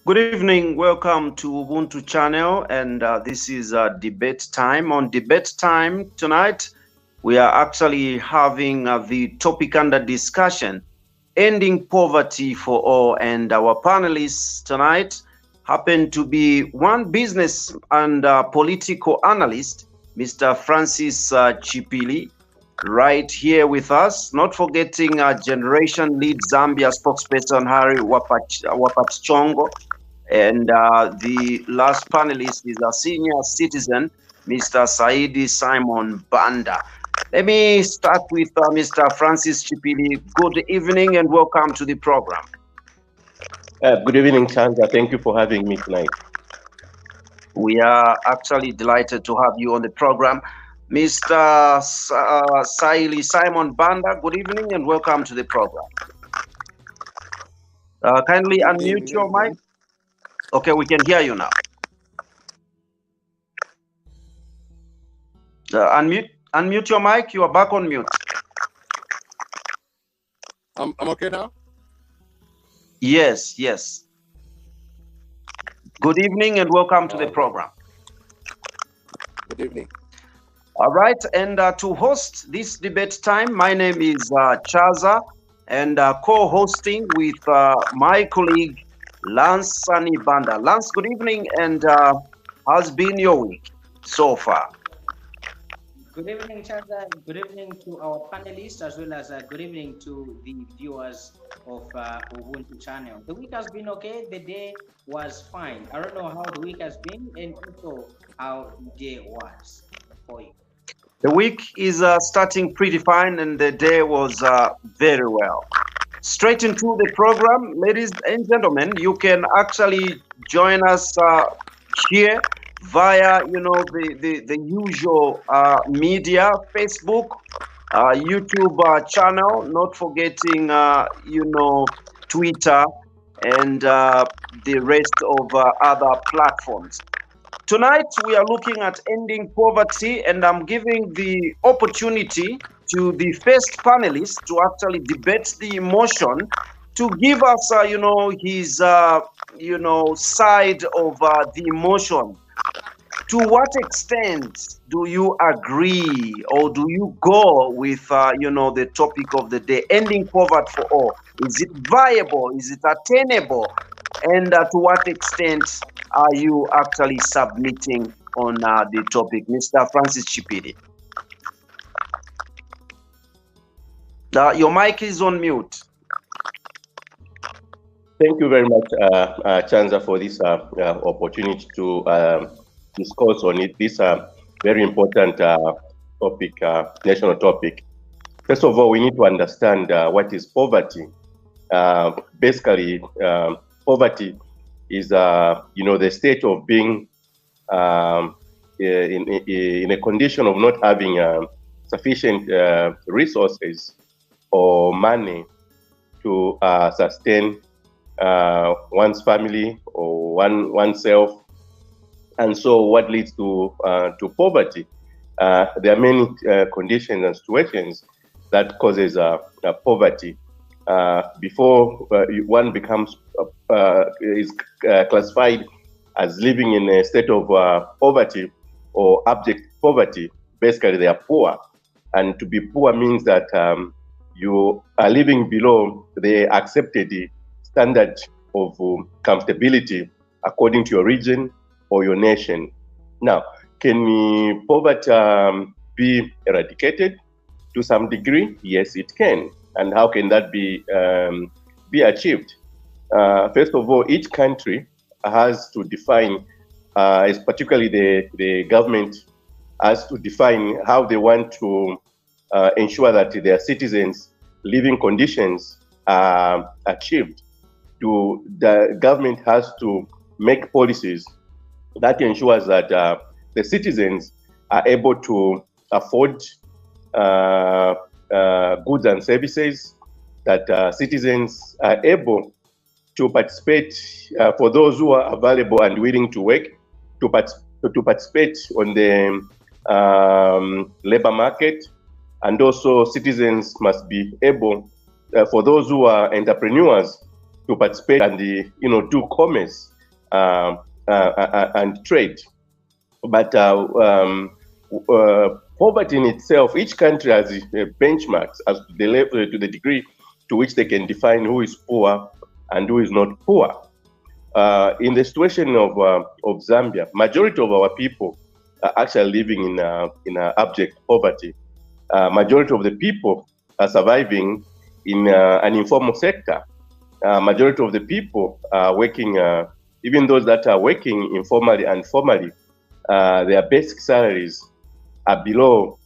Good evening, welcome to Ubuntu channel, and this is debate time. On debate time tonight, we are actually having the topic under discussion, ending poverty for all, and our panelists tonight happen to be one business and political analyst, Mr. Francis Chipili, right here with us, not forgetting Generation Lead Zambia spokesperson Harry Wapatichongo, and the last panelist is a senior citizen, Mr. Saeed Simon Banda. Let me start with Mr. Francis Chipili. Good evening and welcome to the program. Good evening, Chaza. Thank you for having me tonight. We are actually delighted to have you on the program. Mr. Saeed Simon Banda, good evening and welcome to the program. Kindly unmute your mic. Okay, we can hear you now. Unmute your mic. You are back on mute. I'm okay now? Yes, yes. Good evening and welcome to the program. Good evening. All right, and to host this debate time, my name is Chaza, and co-hosting with my colleague Lance Sani Banda. Lance, good evening, and how's been your week so far? Good evening, Chaza. Good evening to our panelists, as well as good evening to the viewers of Ubuntu channel. The week has been okay. The day was fine. I don't know how the week has been, and also how the day was for you. The week is starting pretty fine, and the day was very well. Straight into the program, ladies and gentlemen, you can actually join us here via, the usual media, Facebook, YouTube channel, not forgetting, Twitter and the rest of other platforms. Tonight, we are looking at ending poverty, and I'm giving the opportunity to the first panelist to actually debate the emotion, to give us, his, side of the emotion. To what extent do you agree or do you go with, the topic of the day, ending poverty for all? Is it viable? Is it attainable? And to what extent are you actually submitting on the topic? Mr. Francis Chipili. Your mic is on mute. Thank you very much, Chaza, for this opportunity to discuss on it. This very important topic, national topic. First of all, we need to understand what is poverty. Basically, poverty is, the state of being in a condition of not having sufficient resources or money to sustain one's family or oneself. And so what leads to poverty? There are many conditions and situations that causes poverty. Before one becomes is classified as living in a state of poverty or abject poverty, basically they are poor. And to be poor means that you are living below the accepted standard of comfortability according to your region or your nation. Now, can poverty be eradicated to some degree? Yes, it can. And how can that be achieved? First of all, each country has to define, particularly the government has to define how they want to ensure that their citizens' living conditions are achieved. The government has to make policies that ensures that the citizens are able to afford goods and services, that citizens are able to participate, for those who are available and willing to work, to participate on the labor market. And also citizens must be able, for those who are entrepreneurs, to participate and do commerce and trade. But poverty in itself, each country has benchmarks as to the level, to the degree to which they can define who is poor and who is not poor. In the situation of Zambia, majority of our people are actually living in abject poverty. Majority of the people are surviving in an informal sector. Majority of the people are working, even those that are working informally and formally, their basic salaries are below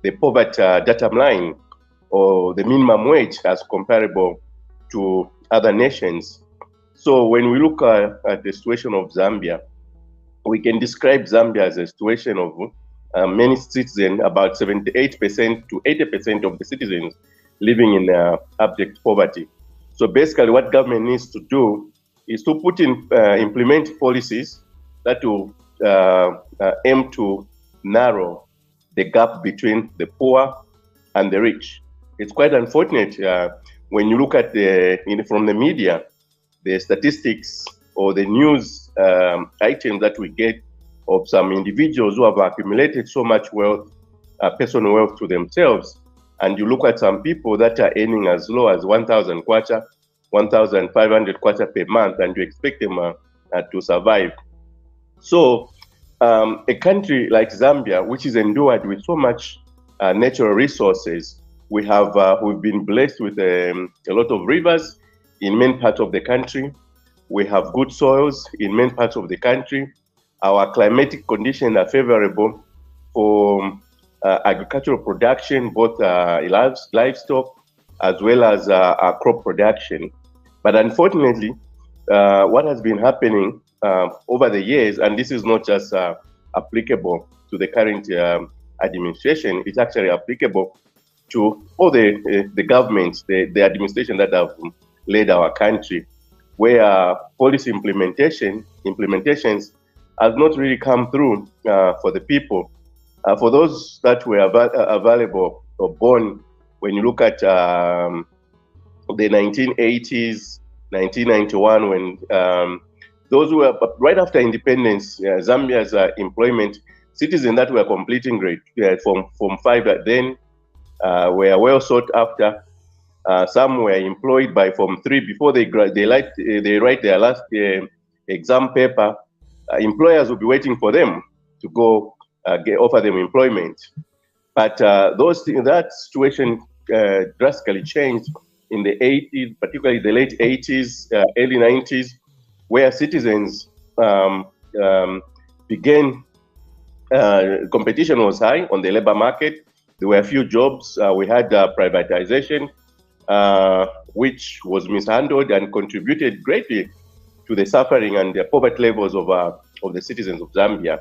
the poverty data line or the minimum wage as comparable to other nations. So when we look at the situation of Zambia, we can describe Zambia as a situation of many citizens, about 78% to 80% of the citizens living in abject poverty. So basically what government needs to do is to put in, implement policies that will aim to narrow the gap between the poor and the rich. It's quite unfortunate when you look at from the media, the statistics or the news items that we get of some individuals who have accumulated so much wealth, personal wealth to themselves, and you look at some people that are earning as low as 1,000 kwacha, 1,500 kwacha per month, and you expect them to survive. So a country like Zambia, which is endured with so much natural resources, we've been blessed with a lot of rivers in many parts of the country. We have good soils in many parts of the country. Our climatic conditions are favorable for agricultural production, both livestock as well as crop production. But unfortunately, what has been happening over the years, and this is not just applicable to the current administration, it's actually applicable to all the governments, the administration that have led our country, where policy implementations has not really come through for the people. For those that were available or born, when you look at the 1980s, 1991, when those who were right after independence, Zambia's employment, citizens that were completing grade from 5 then were well sought after. Some were employed by Form 3 before they write their last exam paper. Employers will be waiting for them to go offer them employment. But that situation drastically changed in the 80s, particularly the late 80s, early 90s, where citizens began, competition was high on the labor market. There were a few jobs. We had privatization, which was mishandled and contributed greatly to the suffering and the poverty levels of the citizens of Zambia.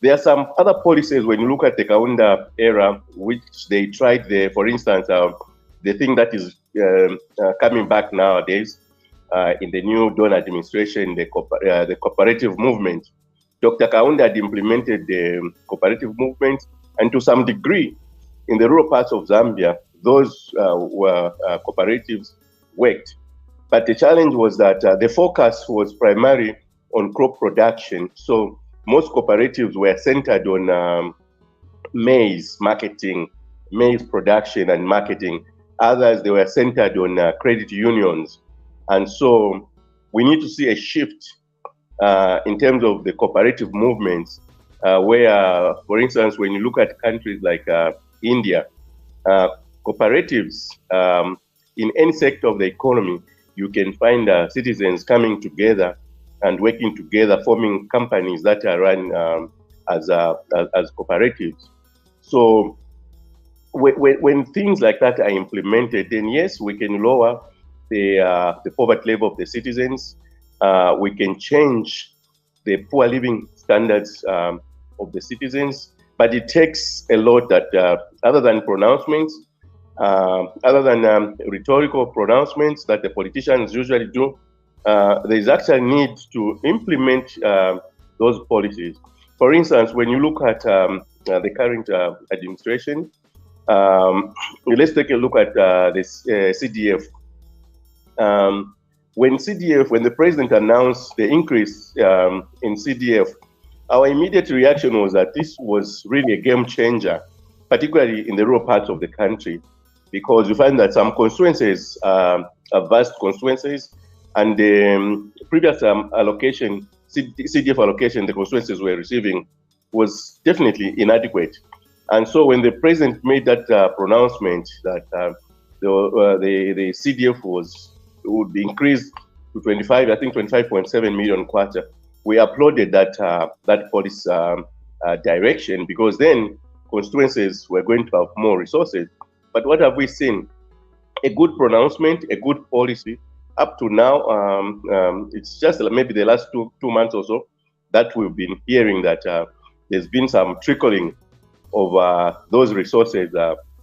There are some other policies when you look at the Kaunda era, which they tried there. For instance, the thing that is coming back nowadays in the new Dawn administration, the cooperative movement. Dr. Kaunda had implemented the cooperative movement, and to some degree, in the rural parts of Zambia, those cooperatives worked. But the challenge was that the focus was primarily on crop production. So most cooperatives were centered on maize marketing, maize production and marketing. Others, they were centered on credit unions. And so we need to see a shift in terms of the cooperative movements, where, for instance, when you look at countries like India, cooperatives in any sector of the economy, you can find citizens coming together and working together, forming companies that are run as cooperatives. So when things like that are implemented, then yes, we can lower the poverty level of the citizens. We can change the poor living standards of the citizens, but it takes a lot that other than pronouncements, other than rhetorical pronouncements that the politicians usually do, there is actually need to implement those policies. For instance, when you look at the current administration, let's take a look at this CDF. when the president announced the increase in CDF, our immediate reaction was that this was really a game changer, particularly in the rural parts of the country, because you find that some constituencies are vast constituencies, and the previous allocation, CDF allocation the constituencies were receiving was definitely inadequate. And so when the president made that pronouncement that the CDF would be increased to 25.7 million kwacha, we applauded that policy direction, because then constituencies were going to have more resources. But what have we seen? A good pronouncement, a good policy. Up to now, it's just maybe the last two months or so that we've been hearing that there's been some trickling of those resources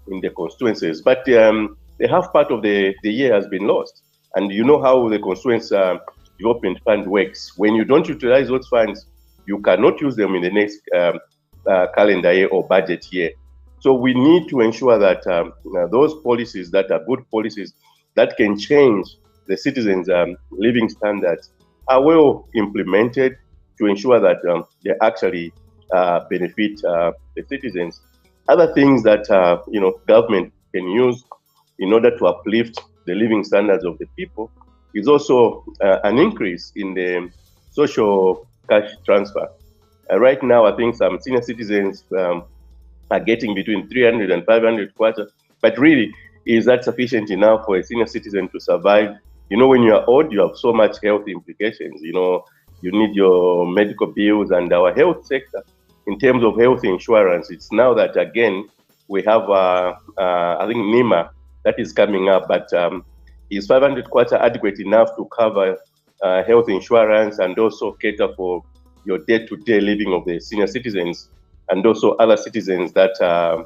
in the constituencies. But the half part of the year has been lost. And you know how the constituency development fund works. When you don't utilize those funds, you cannot use them in the next calendar year or budget year. So we need to ensure that those policies that are good policies that can change the citizens' living standards are well implemented to ensure that they actually benefit the citizens. Other things that government can use in order to uplift the living standards of the people is also an increase in the social cash transfer. Right now, I think some senior citizens are getting between 300 and 500 kwacha, but really, is that sufficient enough for a senior citizen to survive? When you are old, you have so much health implications. You need your medical bills, and our health sector, in terms of health insurance, it's now that again we have I think NIMA that is coming up, but is 500 kwacha adequate enough to cover health insurance and also cater for your day-to-day living of the senior citizens and also other citizens that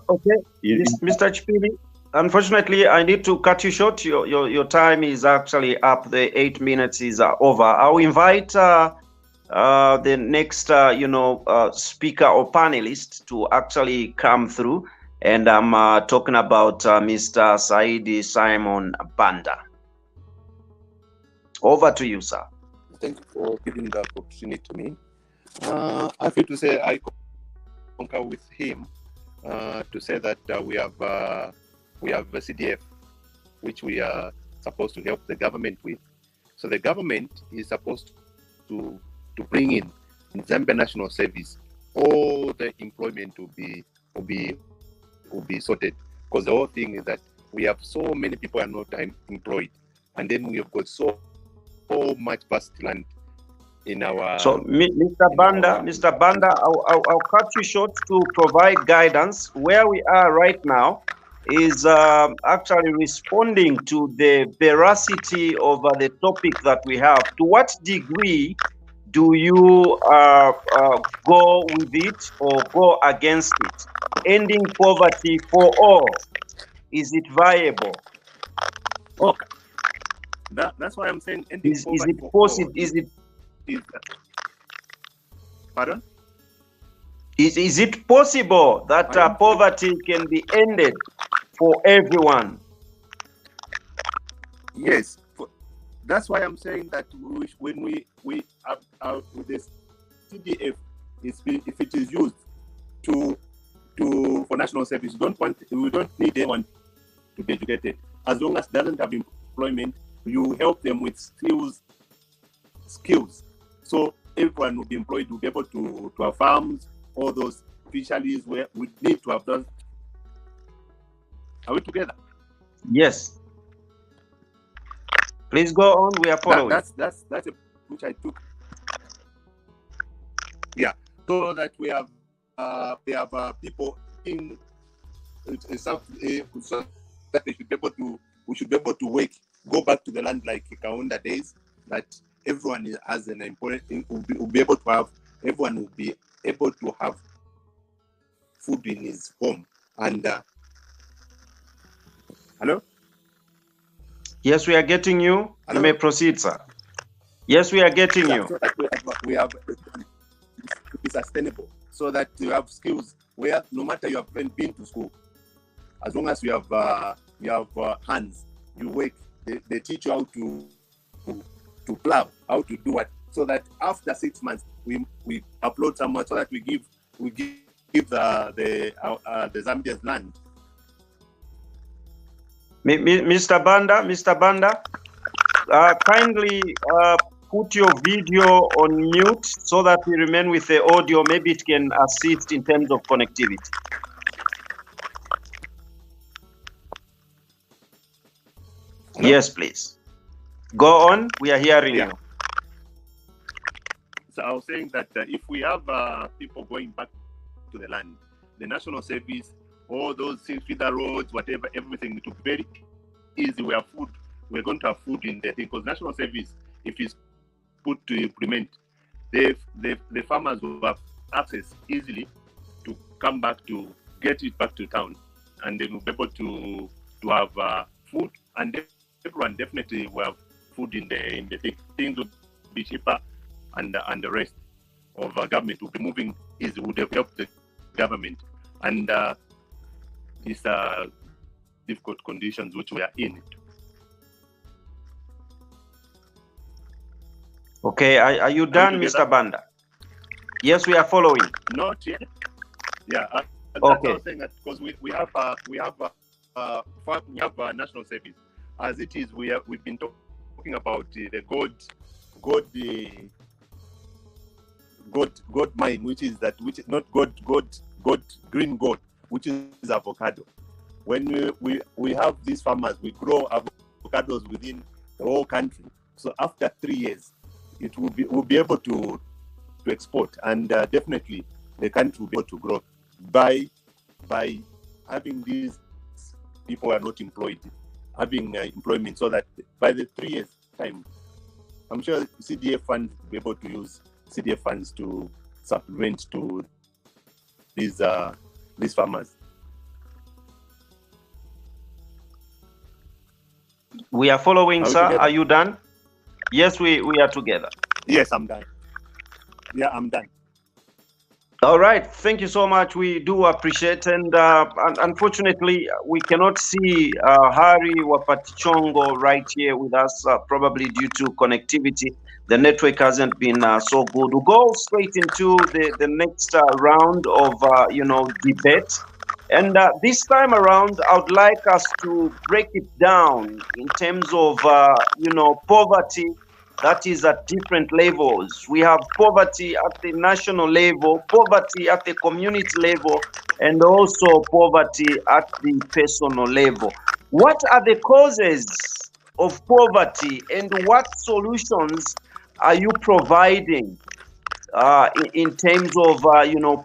okay, Mr. Chipili, unfortunately I need to cut you short. Your time is actually up. The 8 minutes is over. I'll invite the next speaker or panelist to actually come through, and I'm talking about Mr. Saeed Simon Banda. Over to you, sir. Thank you for giving that opportunity to me. I feel to say I concur with him to say that we have a CDF which we are supposed to help the government with. So the government is supposed to bring in Zambia National Service all the employment will be sorted, because the whole thing is that we have so many people are not employed, and then we have got so much vast land in our. So, Mr. Banda, I'll cut you short to provide guidance. Where we are right now is actually responding to the veracity of the topic that we have. To what degree do you go with it or go against it? Ending poverty for all, is it viable? Okay. That's why I'm saying ending poverty. Is it possible? Pardon? Is it possible that poverty can be ended for everyone? Yes. That's why I'm saying that when we have with this CDF, if it is used for national service, we don't need anyone to be educated. As long as it doesn't have employment, you help them with skills. So everyone will be employed, will be able to have farms, all those fisheries where we need to have done. Are we together? Yes. Please go on. We are following. That's which I took. Yeah, so that we have people in so that they should be able to. We should be able to work, go back to the land like Kaunda days. That everyone has an important. Will be able to have. Everyone will be able to have food in his home. And hello. Yes, we are getting you. Hello? You may proceed, sir. Yes, we are getting you. So that we have to be sustainable, so that you have skills where no matter you haven't been to school, as long as you have hands, you work, they teach you how to plow, how to do what, so that after 6 months we upload someone so that we give the Zambia's land. Mr. Banda, kindly put your video on mute so that we remain with the audio. Maybe it can assist in terms of connectivity. Hello? Yes, please. Go on. We are hearing you. So I was saying that if we have people going back to the land, the national service, all those feeder roads, whatever, everything, it will be very easy. We're going to have food in there, because national service, if it's put to implement, the farmers will have access easily to come back to get it back to town, and then we'll be able to have food, and everyone definitely will have food in the thing. Things will be cheaper, and the rest of government will be moving easy, would have helped the government, and these difficult conditions which we are in. Okay, are you done, Mr. Banda? Yes, we are following. Not yet. Yeah. Okay. I was saying that because we have national service as it is. We've been talking about the gold mine, which is not green gold, which is avocado. When we have these farmers, we grow avocados within the whole country. So after 3 years, we'll be able to export, and definitely the country will be able to grow by having these people who are not employed, having employment, so that by the 3 years time, I'm sure CDF funds will be able to use CDF funds to supplement to these farmers. We are following, sir. Together? Are you done? Yes, we are together. Yes, I'm done. Yeah, I'm done. All right. Thank you so much. We do appreciate, and unfortunately, we cannot see Hari Wapatichongo right here with us, probably due to connectivity. The network hasn't been so good. We'll go straight into the next round of debate. And this time around, I would like us to break it down in terms of poverty that is at different levels. We have poverty at the national level, poverty at the community level, and also poverty at the personal level. What are the causes of poverty, and what solutions are you providing in terms of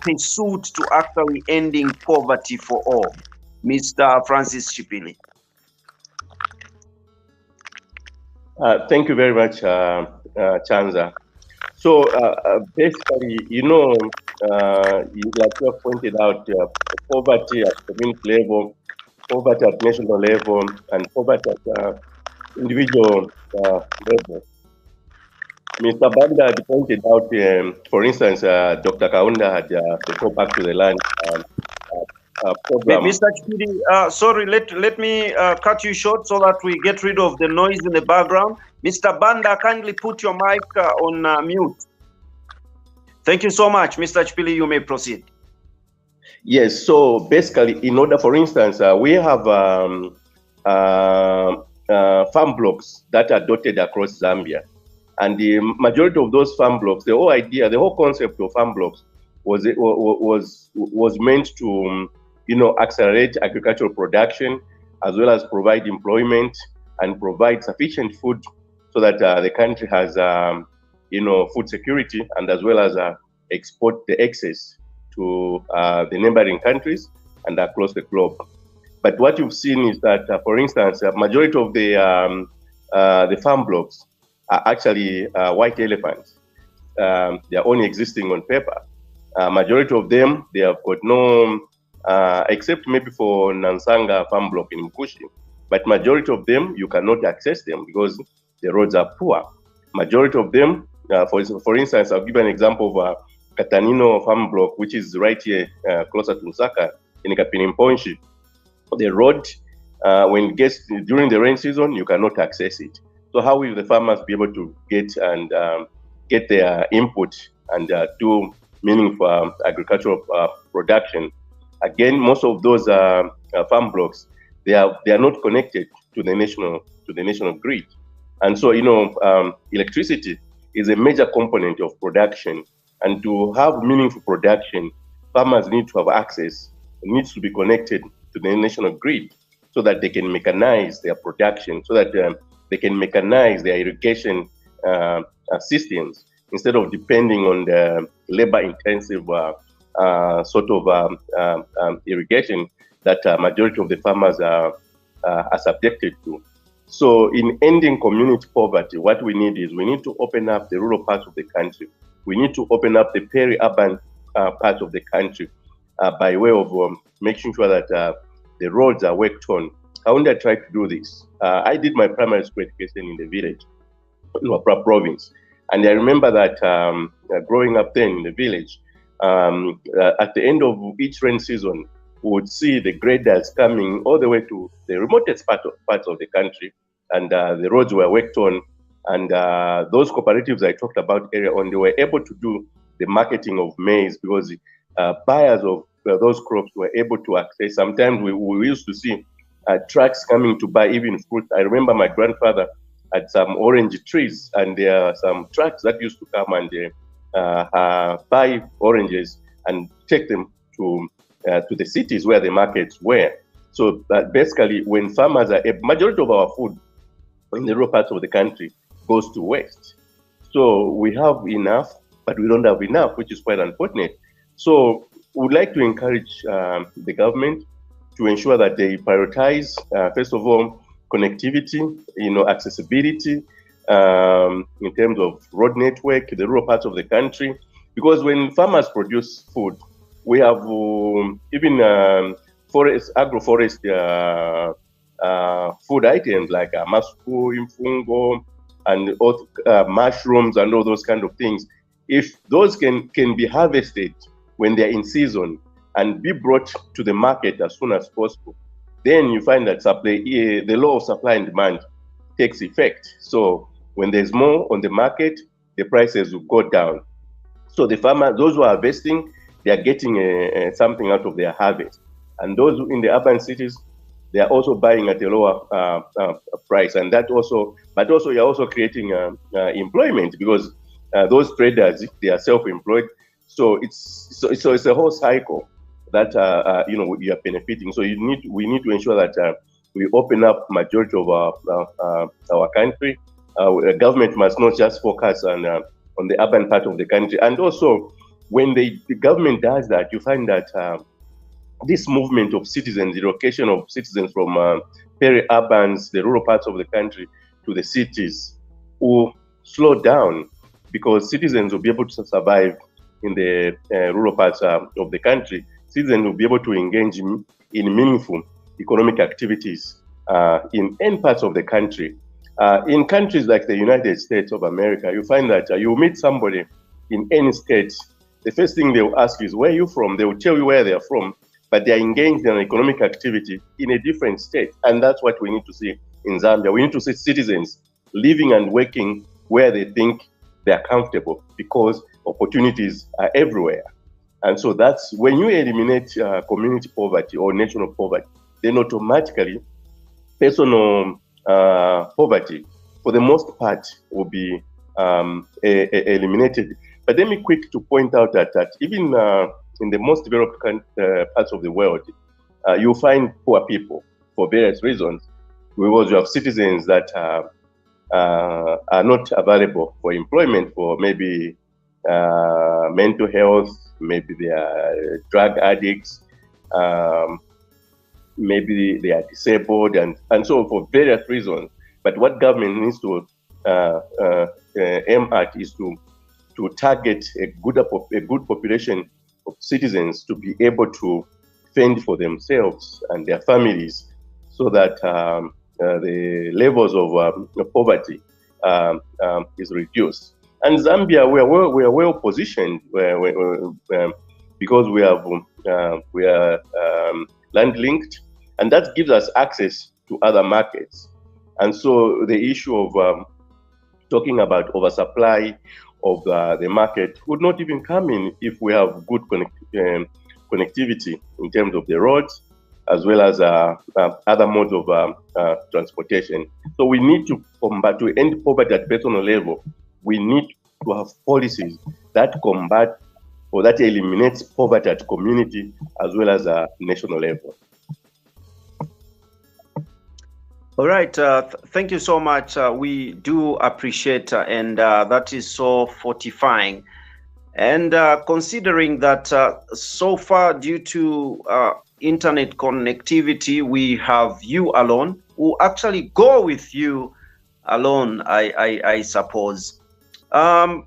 pursuit to actually ending poverty for all? Mr. Francis Chipili. Thank you very much, Chaza. So basically, like you have pointed out, poverty at community level, poverty at national level, and poverty at individual level. Mr. Banda had pointed out, for instance, Dr. Kaunda had the Go Back to the Land program. Mr. Chipili, sorry, let me cut you short so that we get rid of the noise in the background. Mr. Banda, kindly put your mic on mute. Thank you so much. Mr. Chipili, you may proceed. Yes, so basically, in order, for instance, we have farm blocks that are dotted across Zambia. And the majority of those farm blocks, the whole idea, the whole concept of farm blocks was meant to, accelerate agricultural production, as well as provide employment and provide sufficient food so that the country has, food security, and as well as export the excess to the neighboring countries and across the globe. But what you've seen is that, for instance, majority of the farm blocks are actually white elephants. They are only existing on paper. Majority of them, they have got no, except maybe for Nansanga farm block in Mkushi, but majority of them, you cannot access them because the roads are poor. Majority of them, for instance, I'll give an example of Katanino farm block, which is right here closer to Lusaka in Kapinimponshi. The road when it gets during the rain season, you cannot access it. So how will the farmers be able to get their input and do meaningful agricultural production? Again, most of those farm blocks, they are not connected to the national grid, and so electricity is a major component of production. And to have meaningful production, farmers need to have access. It needs to be connected to the national grid so that they can mechanize their production, so that they can mechanize their irrigation systems instead of depending on the labor-intensive sort of irrigation that majority of the farmers are subjected to. So in ending community poverty, what we need to open up the rural parts of the country. We need to open up the peri-urban parts of the country by way of making sure that the roads are worked on. How did I try to do this? I did my primary school education in the village, in Wapra province. And I remember that growing up then in the village, at the end of each rain season, we would see the graders coming all the way to the remotest parts of the country, and the roads were worked on. And those cooperatives I talked about earlier on, they were able to do the marketing of maize because buyers of those crops were able to access. Sometimes we used to see trucks coming to buy even fruit. I remember my grandfather had some orange trees, and there are some trucks that used to come and buy oranges and take them to the cities where the markets were. So basically, when farmers are, a majority of our food in the rural parts of the country goes to waste. So we have enough, but we don't have enough, which is quite unfortunate. So we would like to encourage the government to ensure that they prioritize, first of all, connectivity, accessibility in terms of road network, the rural parts of the country. Because when farmers produce food, we have even agroforest food items like masuku, imfungo, and mushrooms and all those kind of things. If those can be harvested when they're in season and be brought to the market as soon as possible, then you find that the law of supply and demand takes effect. So when there's more on the market, the prices will go down. So the farmers, those who are harvesting, they are getting something out of their harvest. And those in the urban cities, they are also buying at a lower price. And that also, but also you're also creating employment because those traders, they are self-employed. So it's a whole cycle that you are benefiting. So we need to ensure that we open up majority of our country. The government must not just focus on the urban part of the country. And also, when the government does that, you find that this movement of citizens, the relocation of citizens from peri-urbans, the rural parts of the country, to the cities, will slow down because citizens will be able to survive in the rural parts of the country. Citizens will be able to engage in meaningful economic activities in any parts of the country. In countries like the United States of America, you find that you meet somebody in any state, the first thing they will ask is, where are you from? They will tell you where they are from, but they are engaged in economic activity in a different state. And that's what we need to see in Zambia. We need to see citizens living and working where they think they are comfortable because opportunities are everywhere. And so that's when you eliminate community poverty or national poverty, then automatically personal poverty, for the most part, will be eliminated. But let me quick to point out that even in the most developed parts of the world, you find poor people for various reasons, because you have citizens that are not available for employment for maybe mental health, maybe they are drug addicts, maybe they are disabled, and so for various reasons. But what government needs to aim at is to target a good population of citizens to be able to fend for themselves and their families, so that the levels of poverty is reduced. And Zambia, we are well positioned because we are land linked. and that gives us access to other markets. And so the issue of talking about oversupply of the market would not even come in if we have good connectivity in terms of the roads, as well as other modes of transportation. So we need to combat, to end poverty at personal level, we need to have policies that combat or that eliminates poverty at community as well as national level. All right, thank you so much. We do appreciate, and that is so fortifying. And considering that so far, due to internet connectivity, we have you alone, who actually go with you alone, I suppose. I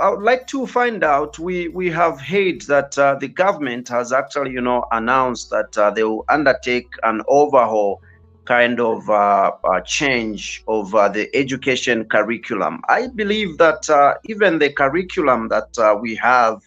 would like to find out, we have heard that the government has actually, announced that they will undertake an overhaul kind of change of the education curriculum. I believe that even the curriculum that we have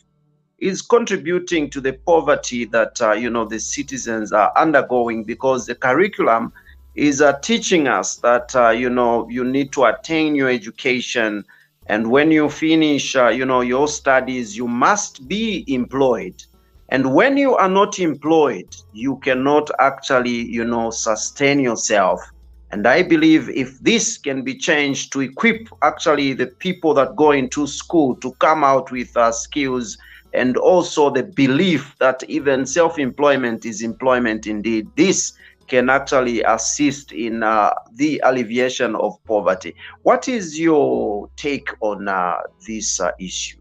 is contributing to the poverty that the citizens are undergoing, because the curriculum is teaching us that you need to attain your education, and when you finish your studies, you must be employed. And when you are not employed, you cannot actually, sustain yourself. And I believe if this can be changed to equip actually the people that go into school to come out with skills, and also the belief that even self-employment is employment indeed, this can actually assist in the alleviation of poverty. What is your take on this issue?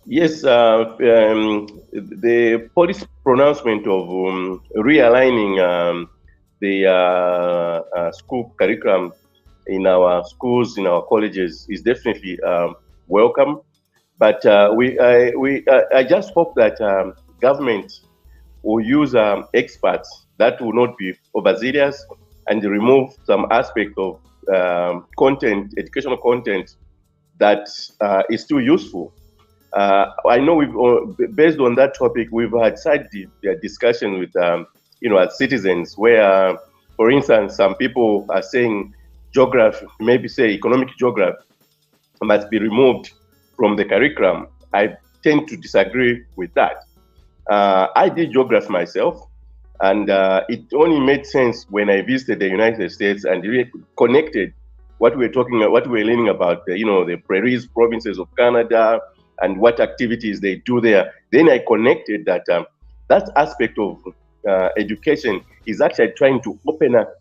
Yes, the policy pronouncement of realigning the school curriculum in our schools, in our colleges, is definitely welcome. But I just hope that government will use experts that will not be overzealous and remove some aspect of content, educational content that is too useful. I know based on that topic, we've had side discussion with, as citizens, where, for instance, some people are saying geography, maybe say economic geography, must be removed from the curriculum. I tend to disagree with that. I did geography myself, and it only made sense when I visited the United States and really connected what we're learning about, the prairies provinces of Canada, and what activities they do there. Then I connected that that aspect of education is actually trying to open up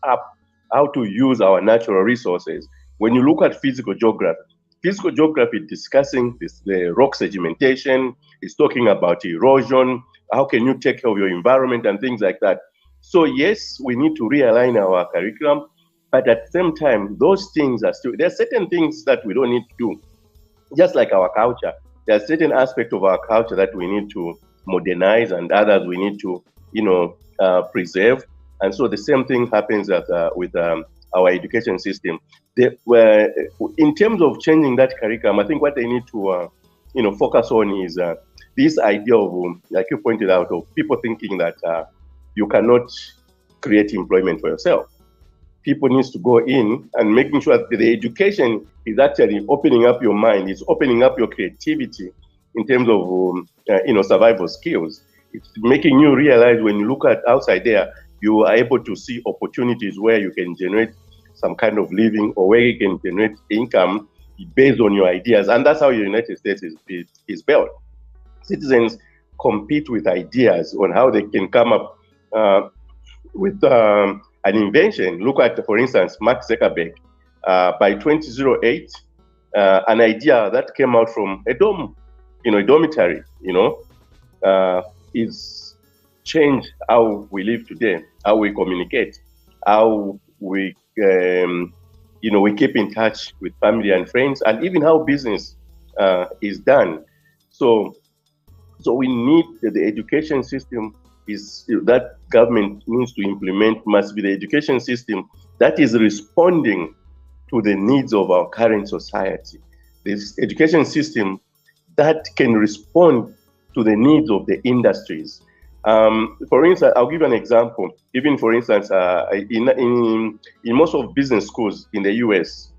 how to use our natural resources. When you look at physical geography is discussing the rock sedimentation, it's talking about erosion, how can you take care of your environment and things like that. So yes, we need to realign our curriculum, but at the same time, those things are still, there are certain things that we don't need to do, just like our culture. There are certain aspects of our culture that we need to modernize, and others we need to, preserve. And so the same thing happens with our education system. In terms of changing that curriculum, I think what they need to, focus on is this idea of, like you pointed out, of people thinking that you cannot create employment for yourself. People need to go in and making sure that the education is actually opening up your mind, it's opening up your creativity in terms of survival skills. It's making you realize when you look at outside there, you are able to see opportunities where you can generate some kind of living, or where you can generate income based on your ideas. And that's how the United States is built. Citizens compete with ideas on how they can come up with an invention. Look at, for instance, Mark Zuckerberg. By 2008, an idea that came out from a dormitory, is changed how we live today, how we communicate, how we, we keep in touch with family and friends, and even how business is done. So we need the education system that government needs to implement must be the education system that is responding to the needs of our current society. This education system that can respond to the needs of the industries. For instance, I'll give you an example. Even for instance, in most of business schools in the US,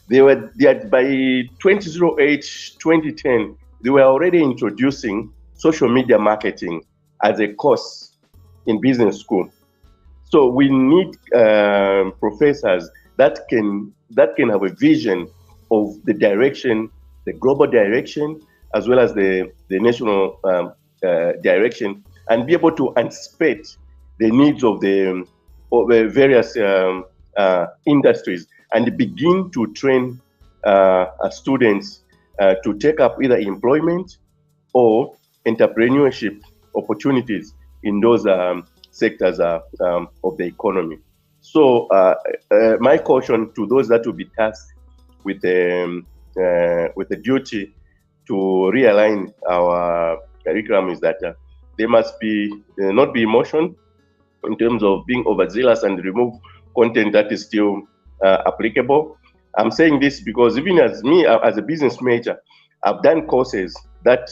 they had by 2008, 2010, they were already introducing social media marketing as a course in business school. So we need professors that can have a vision of the direction, the global direction, as well as the national direction, and be able to anticipate the needs of the various industries, and begin to train students to take up either employment or entrepreneurship opportunities in those sectors of the economy. So my caution to those that will be tasked with the duty to realign our curriculum is that they must be not be emotion in terms of being overzealous and remove content that is still applicable. I'm saying this because even as me, as a business major, I've done courses that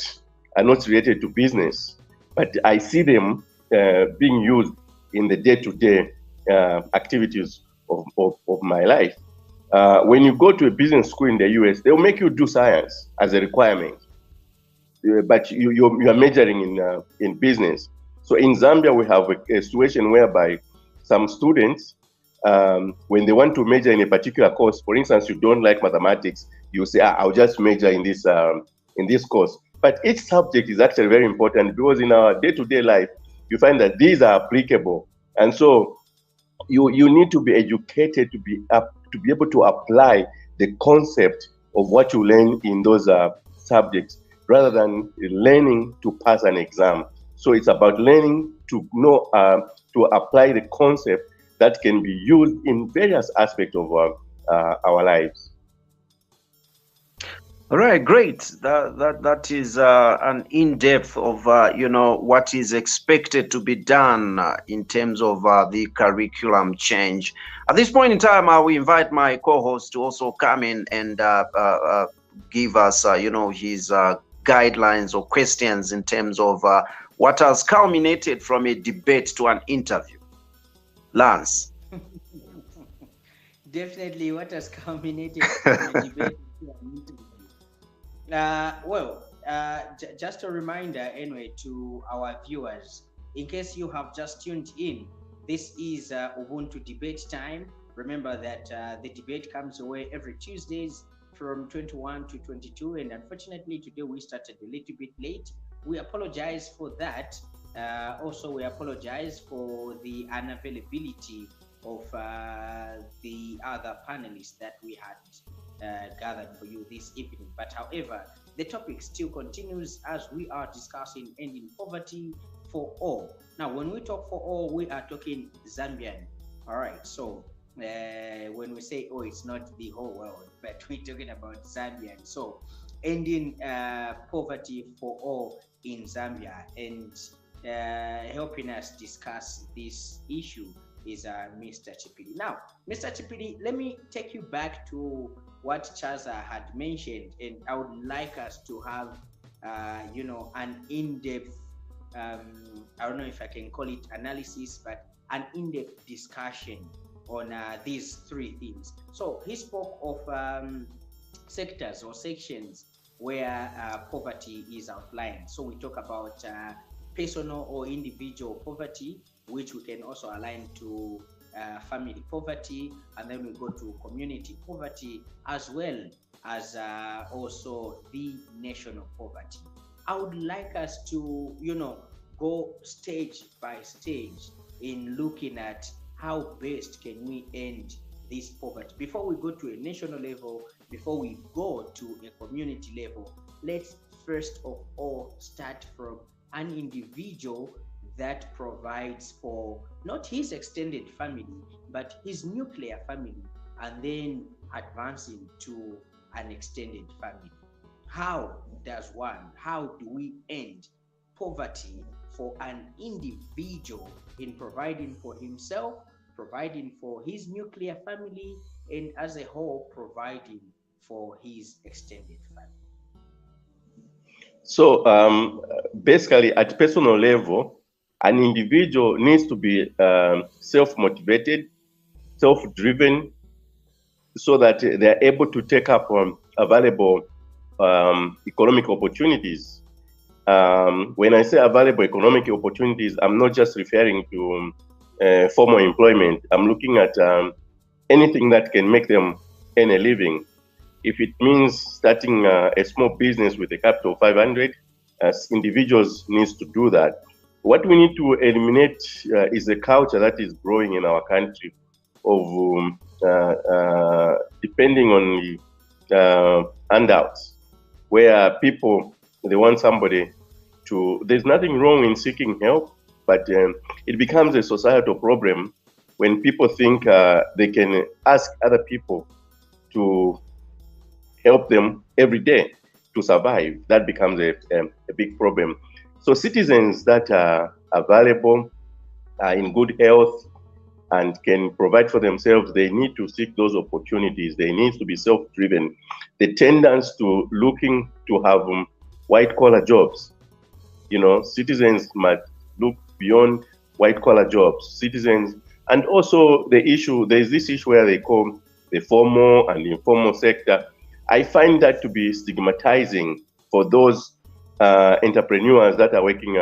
are not related to business, but I see them being used in the day-to-day activities of my life. When you go to a business school in the US, they'll make you do science as a requirement, but you are majoring in business. So in Zambia, we have a situation whereby some students, when they want to major in a particular course, for instance, you don't like mathematics, you say, I'll just major in this course. But each subject is actually very important, because in our day-to-day life, you find that these are applicable. And so you need to be educated to be able to apply the concept of what you learn in those subjects, rather than learning to pass an exam. So it's about learning to know, to apply the concept that can be used in various aspects of our lives. All right, great. That is an in-depth of what is expected to be done in terms of the curriculum change. At this point in time, I will invite my co-host to also come in and give us his guidelines or questions in terms of what has culminated from a debate to an interview. Lance. Definitely, what has culminated from a debate to an interview. Just a reminder anyway to our viewers, in case you have just tuned in, this is Ubuntu Debate Time. Remember that the debate comes away every Tuesdays from 21 to 22, and unfortunately today we started a little bit late. We apologize for that. Also, we apologize for the unavailability of the other panelists that we had gathered for you this evening. But however, the topic still continues as we are discussing ending poverty for all. Now, when we talk for all, we are talking Zambian. All right, so when we say, oh, it's not the whole world, but we're talking about Zambian. So ending poverty for all in Zambia, and helping us discuss this issue is Mr. Chipili. Now, Mr. Chipili, let me take you back to what Chaza had mentioned, and I would like us to have, an in-depth, I don't know if I can call it analysis, but an in-depth discussion on these three themes. So he spoke of sectors or sections where poverty is outlined. So we talk about personal or individual poverty, which we can also align to family poverty, and then we go to community poverty, as well as also the national poverty. I would like us to, go stage by stage in looking at how best can we end this poverty. Before we go to a national level, before we go to a community level, let's first of all start from an individual that provides for not his extended family, but his nuclear family, and then advancing to an extended family. How do we end poverty for an individual in providing for himself, providing for his nuclear family, and as a whole, providing for his extended family? So basically, at personal level, an individual needs to be self-motivated, self-driven, so that they're able to take up available economic opportunities. When I say available economic opportunities, I'm not just referring to formal employment. I'm looking at anything that can make them earn a living. If it means starting a small business with a capital of 500, as individuals needs to do that. What we need to eliminate is a culture that is growing in our country of depending on the handouts, where people, they want somebody to, there's nothing wrong in seeking help, but it becomes a societal problem when people think they can ask other people to help them every day to survive. That becomes a big problem. So citizens that are available, are in good health, and can provide for themselves, they need to seek those opportunities. They need to be self-driven. The tendency to looking to have white-collar jobs. You know, citizens must look beyond white-collar jobs. Citizens, and also the issue, there's this issue where they call the formal and informal sector. I find that to be stigmatizing for those entrepreneurs that are working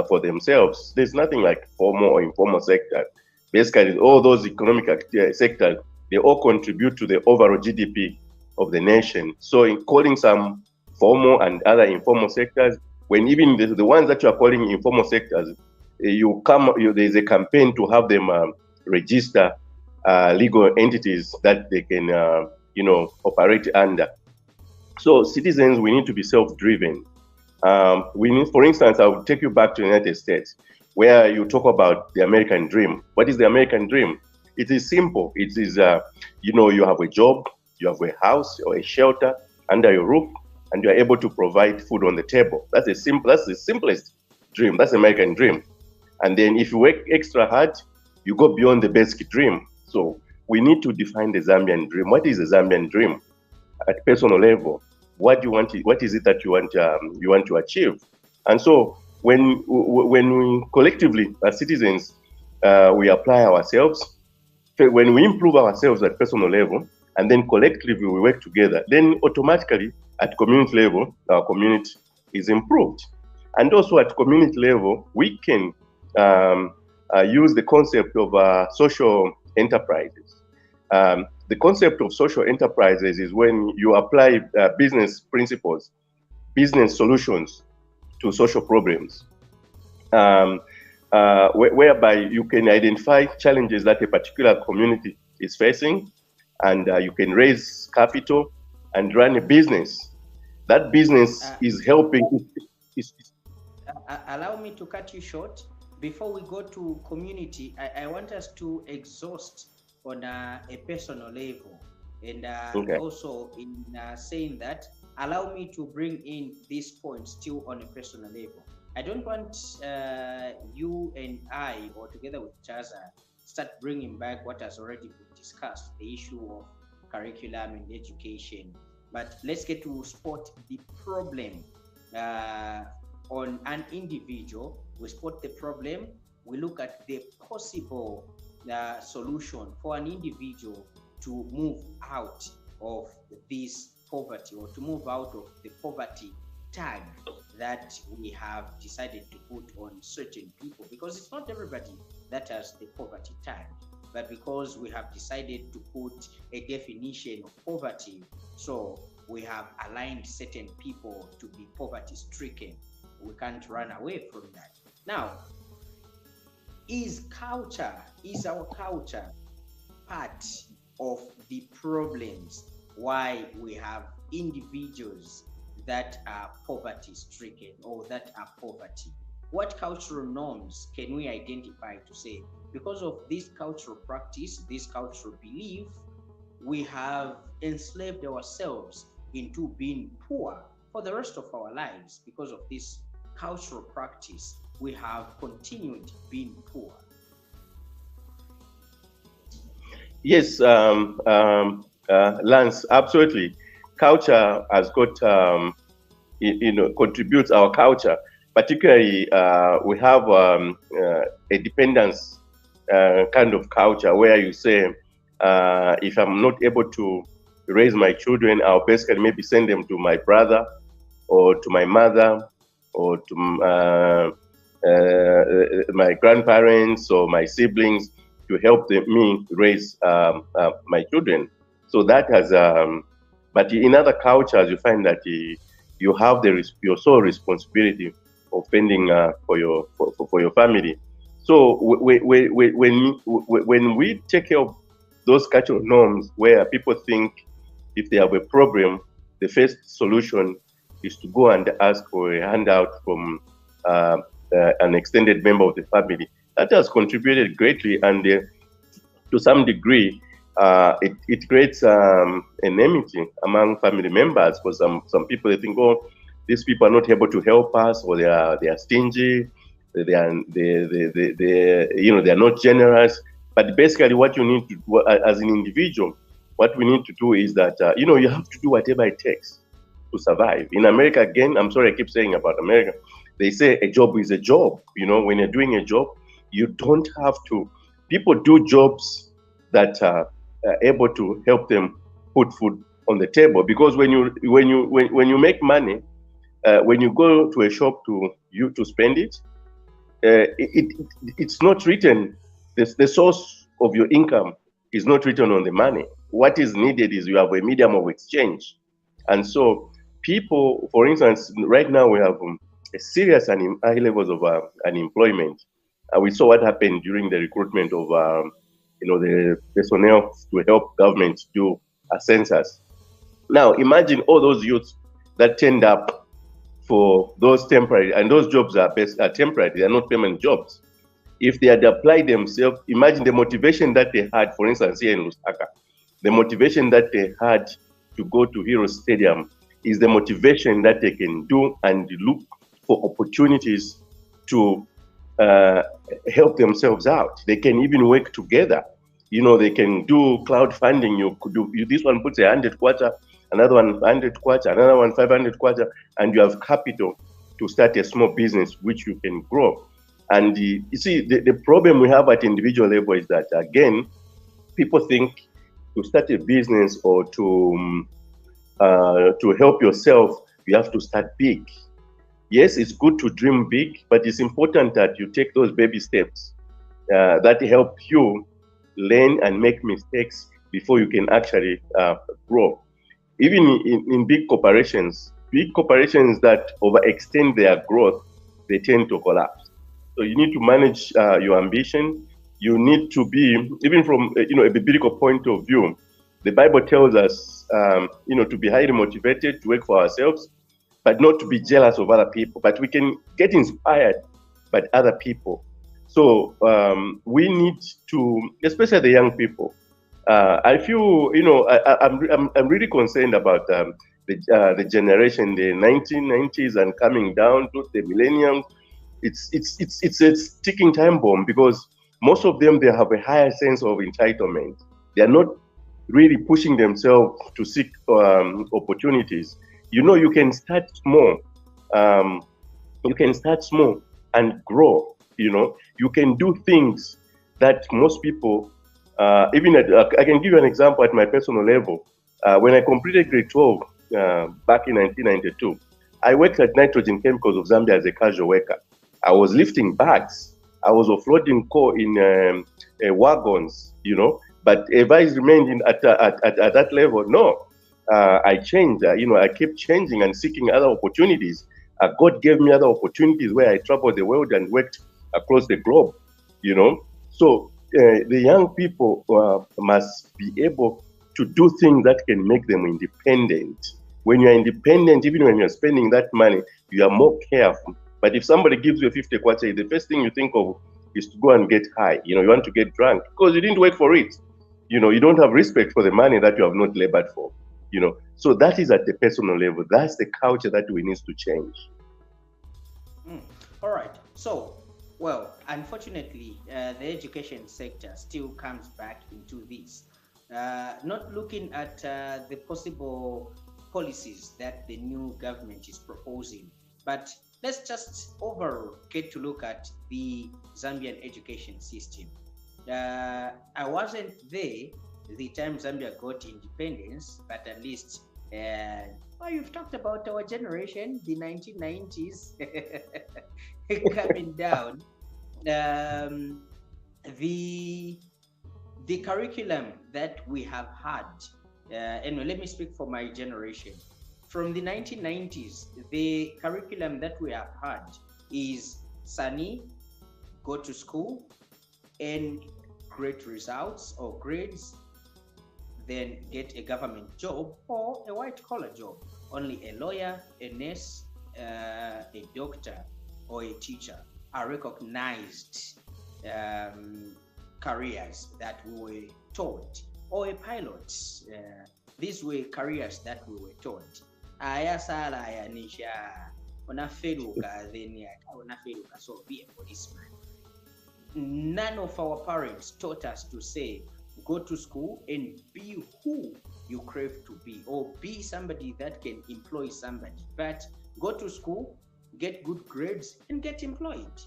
for themselves. There's nothing like formal or informal sector. Basically, all those economic sectors, they all contribute to the overall GDP of the nation. So in calling some formal and other informal sectors, when even the ones that you are calling informal sectors, there's a campaign to have them register legal entities that they can, operate under. So citizens, we need to be self-driven. We need, for instance, I will take you back to the United States, where you talk about the American dream. What is the American dream? It is simple. It is, you have a job, you have a house or a shelter under your roof, and you are able to provide food on the table. That's the simplest dream. That's the American dream. And then if you work extra hard, you go beyond the basic dream. So we need to define the Zambian dream. What is the Zambian dream at personal level? What do you want? What is it that you want to achieve? And so when we collectively as citizens we apply ourselves, when we improve ourselves at personal level, and then collectively we work together, then automatically at community level, our community is improved. And also at community level, we can use the concept of social enterprises. The concept of social enterprises is when you apply business principles, business solutions to social problems, whereby you can identify challenges that a particular community is facing, and you can raise capital and run a business. That business is helping. Allow me to cut you short. Before we go to community, I want us to exhaust on a personal level. And Okay. also in saying that, allow me to bring in this point still on a personal level. I don't want you and I, or together with Chaza, start bringing back what has already been discussed, the issue of curriculum and education. But let's get to spot the problem on an individual. We spot the problem, we look at the possible solution for an individual to move out of this poverty, or to move out of the poverty tag that we have decided to put on certain people, because it's not everybody that has the poverty tag, but because we have decided to put a definition of poverty, so we have aligned certain people to be poverty stricken. We can't run away from that. Now, is our culture part of the problems why we have individuals that are poverty stricken or that are poverty? What cultural norms can we identify to say, because of this cultural practice, this cultural belief, we have enslaved ourselves into being poor for the rest of our lives? Because of this cultural practice, we have continued being poor. Yes, Lance, absolutely. Culture has got contributes our culture. Particularly, we have a dependence kind of culture where you say, if I'm not able to raise my children, I'll basically maybe send them to my brother or to my mother or to my grandparents or my siblings to help me raise my children. So that has, but in other cultures, you find that you have your sole responsibility of fending for your family. So when we take care of those cultural norms where people think if they have a problem, the first solution is to go and ask for a handout from an extended member of the family, that has contributed greatly, and to some degree, it creates enmity among family members. For some people, they think, oh, these people are not able to help us, or they are stingy, they are not generous. But basically, what you need to do as an individual, what we need to do is that you have to do whatever it takes to survive. In America, again, I'm sorry I keep saying about America, they say a job is a job. When you're doing a job, you don't have to. People do jobs that are able to help them put food on the table, because when you make money, when you go to a shop to spend it, it's not written. The source of your income is not written on the money. What is needed is you have a medium of exchange. And so people, for instance, right now we have a serious and high levels of unemployment. We saw what happened during the recruitment of the personnel to help government do a census. Now imagine all those youths that turned up for those temporary, and those jobs are temporary, they are not permanent jobs. If they had applied themselves, imagine the motivation that they had, for instance, here in Lusaka, the motivation that they had to go to Hero Stadium is the motivation that they can do and look for opportunities to help themselves out. They can even work together. They can do crowdfunding. You could do, this one puts 100 kwacha, another one 100 kwacha, another one 500 kwacha, and you have capital to start a small business which you can grow. And you see, the problem we have at individual level is that, again, people think to start a business or to help yourself, you have to start big. Yes, it's good to dream big, but it's important that you take those baby steps that help you learn and make mistakes before you can actually grow. Even in big corporations that overextend their growth, they tend to collapse. So you need to manage your ambition. You need to be, even from a biblical point of view, the Bible tells us to be highly motivated to work for ourselves, but not to be jealous of other people. But we can get inspired by other people. So we need to, especially the young people. I feel, I'm really concerned about the generation, the 1990s and coming down to the millennials. It's a ticking time bomb, because most of them, they have a higher sense of entitlement. They are not really pushing themselves to seek opportunities. You can start small. You can start small and grow. You can do things that most people, I can give you an example at my personal level. When I completed grade 12 back in 1992, I worked at Nitrogen Chemicals of Zambia as a casual worker. I was lifting bags. I was offloading coal in wagons, But if I remained at that level, no. I changed. I kept changing and seeking other opportunities. God gave me other opportunities where I traveled the world and worked across the globe, So the young people must be able to do things that can make them independent. When you're independent, even when you're spending that money, you are more careful. But if somebody gives you a 50 kwacha, the first thing you think of is to go and get high. You want to get drunk because you didn't work for it. You don't have respect for the money that you have not labored for. So that is at the personal level. That's the culture that we need to change. All right. So, well, unfortunately, the education sector still comes back into this. Not looking at the possible policies that the new government is proposing. But let's just overall get to look at the Zambian education system. I wasn't there the time Zambia got independence, but at least you've talked about our generation, the 1990s coming down. The curriculum that we have had, anyway, let me speak for my generation. From the 1990s, the curriculum that we have had is Sunny, go to school, and great results or grades, then get a government job or a white-collar job. Only a lawyer, a nurse, a doctor, or a teacher are recognized careers that we were taught, or a pilot. These were careers that we were taught. So be a policeman. None of our parents taught us to say, go to school and be who you crave to be, or be somebody that can employ somebody. But go to school, get good grades, and get employed.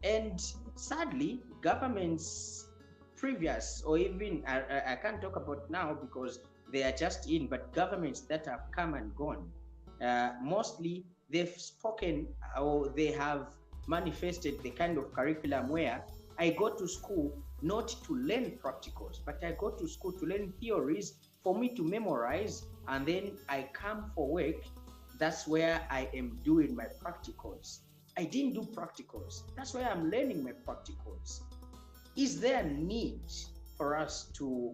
And sadly, governments previous, or even I can't talk about now because they are just in, but governments that have come and gone, mostly they've spoken or they have manifested the kind of curriculum where I go to school not to learn practicals, but I go to school to learn theories for me to memorize, and then I come for work. That's where I am doing my practicals. I didn't do practicals. That's why I'm learning my practicals. Is there a need for us to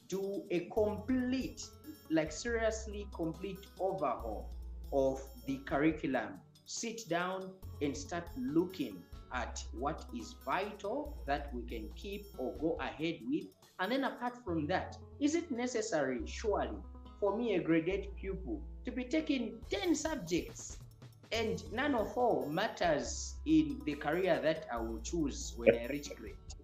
do a complete, like seriously complete overhaul of the curriculum? Sit down and start looking at what is vital that we can keep or go ahead with. And then apart from that, is it necessary, surely, for me, a grade 8 pupil, to be taking 10 subjects and none of all matters in the career that I will choose when I reach grade 10?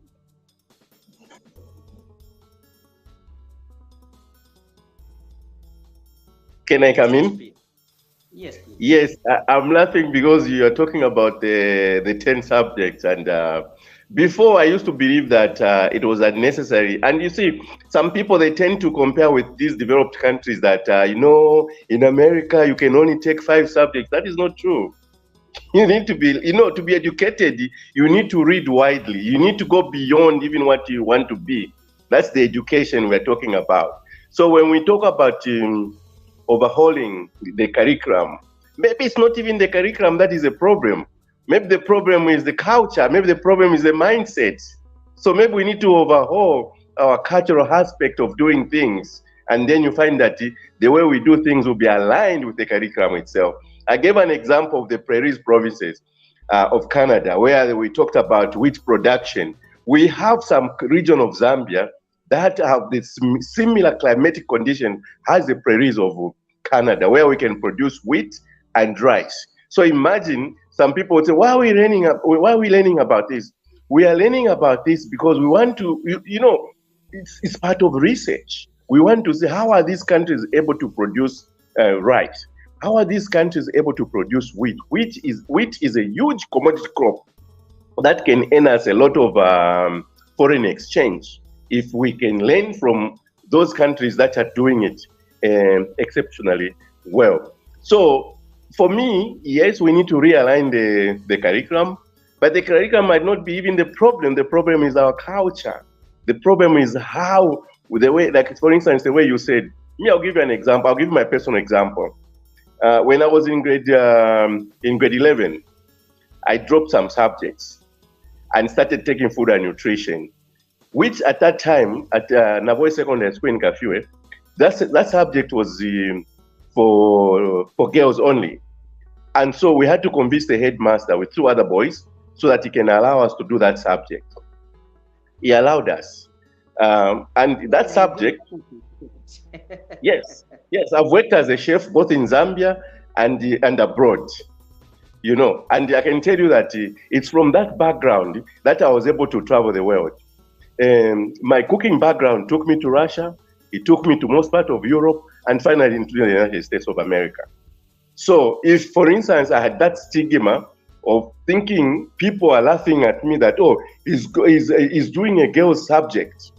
Can I come in? Yes, please. Yes, I'm laughing because you are talking about the 10 subjects. And before, I used to believe that it was unnecessary. And you see, some people, they tend to compare with these developed countries that, in America, you can only take 5 subjects. That is not true. You need to be, to be educated, you need to read widely. You need to go beyond even what you want to be. That's the education we're talking about. So when we talk about overhauling the curriculum, maybe it's not even the curriculum that is a problem. Maybe the problem is the culture. Maybe the problem is the mindset. So maybe we need to overhaul our cultural aspect of doing things. And then you find that the way we do things will be aligned with the curriculum itself. I gave an example of the prairies provinces of Canada, where we talked about wheat production. We have some region of Zambia that have this similar climatic condition as the prairies of Canada, where we can produce wheat and rice. So imagine some people would say, why are we learning about this? We are learning about this because we want to, it's part of research. We want to see how are these countries able to produce rice? How are these countries able to produce wheat? Wheat is a huge commodity crop that can earn us a lot of foreign exchange if we can learn from those countries that are doing it exceptionally well. So for me, yes, we need to realign the curriculum, but the curriculum might not be even the problem. The problem is our culture. The problem is how, the way, like for instance, the way you said, I'll give you an example. I'll give you my personal example. When I was in grade 11, I dropped some subjects and started taking food and nutrition, which at that time at Navoy Secondary School in Kafue, that subject was for girls only. And so we had to convince the headmaster with 2 other boys so that he can allow us to do that subject. He allowed us. And that subject, yes, I've worked as a chef both in Zambia and abroad, and I can tell you that it's from that background that I was able to travel the world. My cooking background took me to Russia. It took me to most part of Europe. and finally including the United States of America. So if, for instance, I had that stigma of thinking people are laughing at me that, oh, he's doing a girl's subject.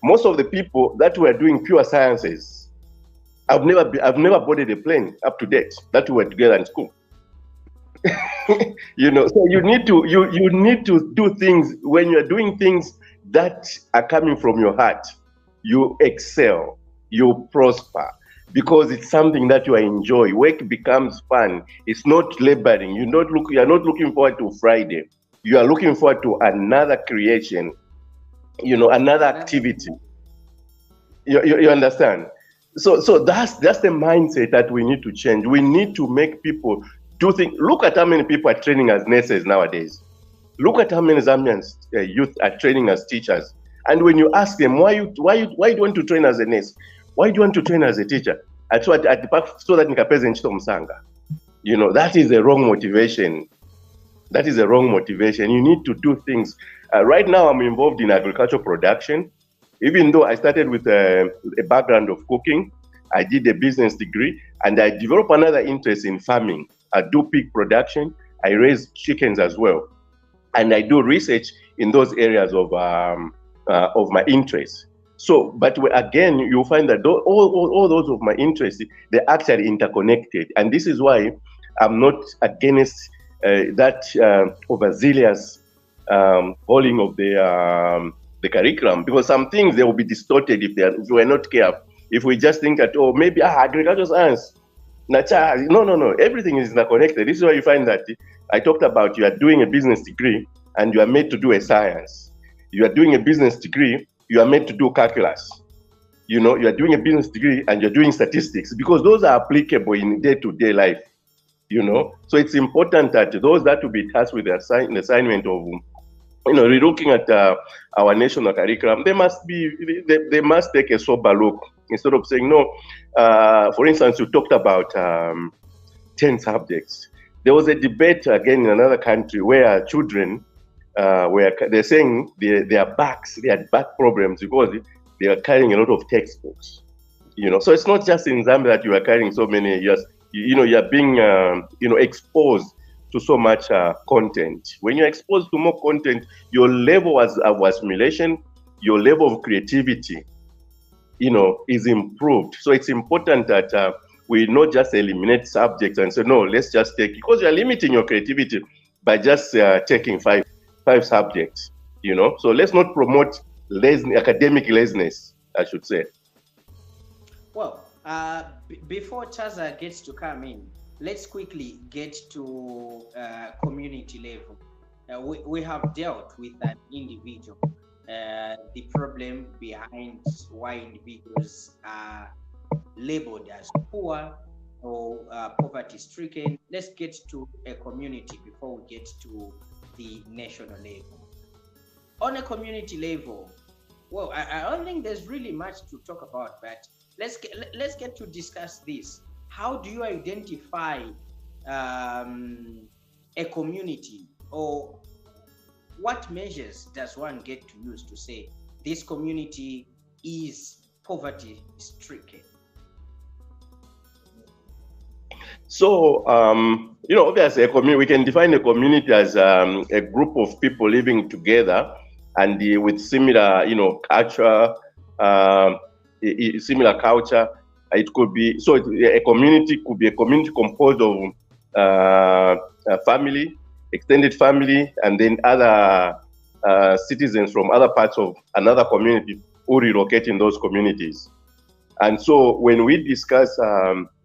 Most of the people that were doing pure sciences, I've never boarded a plane up to date that we were together in school. You know, so you need to do things. When you're doing things that are coming from your heart, you excel, you prosper, because it's something that you enjoy. Work becomes fun. It's not laboring. You are not looking forward to Friday. You are looking forward to another creation, you know, another activity. You understand? So that's the mindset that we need to change. We need to make people do things. Look at how many people are training as nurses nowadays. Look at how many Zambian youth are training as teachers. And when you ask them, why do you want to train as a nurse? Why do you want to train as a teacher? At the back, so that Msanga. You know, that is a wrong motivation. That is a wrong motivation. You need to do things. Right now, I'm involved in agricultural production. Even though I started with a background of cooking, I did a business degree, and I developed another interest in farming. I do pig production. I raise chickens as well, and I do research in those areas of my interest. So, but again, you'll find that all those of my interests, they're actually interconnected, and this is why I'm not against that overzealous holding of the curriculum, because some things, they will be distorted if we're not careful. If we just think that, oh, maybe agricultural science, no, everything is interconnected. This is why you find that I talked about, you are doing a business degree and you are made to do a science. You are doing a business degree, you are made to do calculus. You know, you are doing a business degree and you're doing statistics, because those are applicable in day-to-day life. You know, so it's important that those that will be tasked with the assignment of, you know, relooking at our national curriculum, they must take a sober look, instead of saying no. For instance, you talked about 10 subjects. There was a debate again in another country where children they're saying their backs, they had back problems because they are carrying a lot of textbooks. You know, so it's not just in Zambia that you are carrying so many years. You know, you're being exposed to so much content. When you're exposed to more content, your level of assimilation, your level of creativity, you know, is improved. So it's important that we not just eliminate subjects and say, no, let's just take, because you're limiting your creativity by just taking five subjects, you know. So let's not promote academic laziness, I should say. Well, before Chaza gets to come in, let's quickly get to community level. We have dealt with an individual, the problem behind why individuals are labeled as poor or poverty-stricken. Let's get to a community before we get to the national level. On a community level, well, I don't think there's really much to talk about, but let's get to discuss this. How do you identify a community, or what measures does one get to use to say this community is poverty stricken? So, you know, obviously, we can define a community as a group of people living together and with similar, you know, culture, similar culture. It could be, so a community could be a community composed of a family, extended family, and then other citizens from other parts of another community who relocate in those communities. And so when we discuss,